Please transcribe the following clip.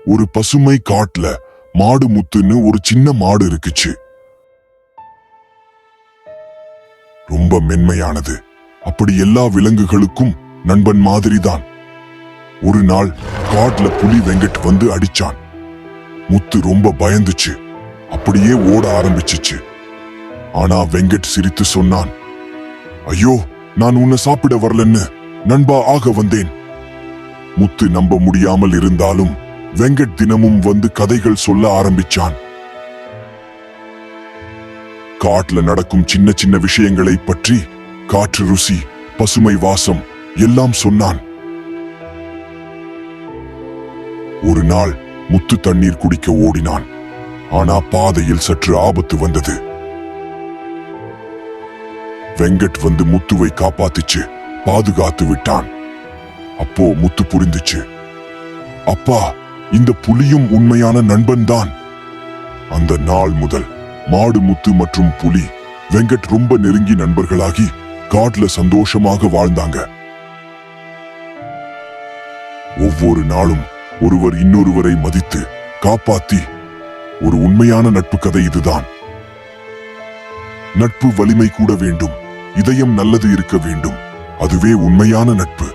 ஒரு பசுமை காட்டுல மாடு முத்துன்னு ஒரு சின்ன மாடு இருக்குச்சு. ரொம்ப மென்மையானது. அப்படி எல்லா விலங்குகளுக்கும் நண்பன் மாதிரிதான். ஒரு நாள் காட்டுல புலி வெங்கட் வந்து அடிச்சான். முத்து ரொம்ப பயந்துச்சு. அப்படியே ஓட ஆரம்பிச்சுச்சு. ஆனா வெங்கட் சிரித்து சொன்னான், ஐயோ, நான் உன்னை சாப்பிட வரலன்னு நண்பா ஆக வந்தேன். முத்து நம்ப முடியாமல் இருந்தாலும் வெங்கட் தினமும் வந்து கதைகள் சொல்ல ஆரம்பிச்சான். காட்டுல நடக்கும் சின்ன சின்ன விஷயங்களை பற்றி, காற்று ருசி, பசுமை வாசம் எல்லாம் சொன்னான். ஒரு நாள் முத்து தண்ணீர் குடிக்க ஓடினான். ஆனா பாதையில் சற்று ஆபத்து வந்தது. வெங்கட் வந்து முத்துவை காப்பாத்திச்சு, பாதுகாத்து விட்டான். அப்போ முத்து புரிந்துச்சு, அப்பா, இந்த புலியும் உண்மையான நண்பன் தான். அந்த நாள் முதல் மாடு முத்து மற்றும் புலி வெங்கட் ரொம்ப நெருங்கி நண்பர்களாகி காட்டுல சந்தோஷமாக வாழ்ந்தாங்க. ஒவ்வொரு நாளும் ஒருவர் இன்னொருவரை மதித்து காப்பாத்தி ஒரு உண்மையான நட்பு கதை இதுதான். நட்பு வலிமை கூட வேண்டும், இதயம் நல்லது இருக்க வேண்டும். அதுவே உண்மையான நட்பு.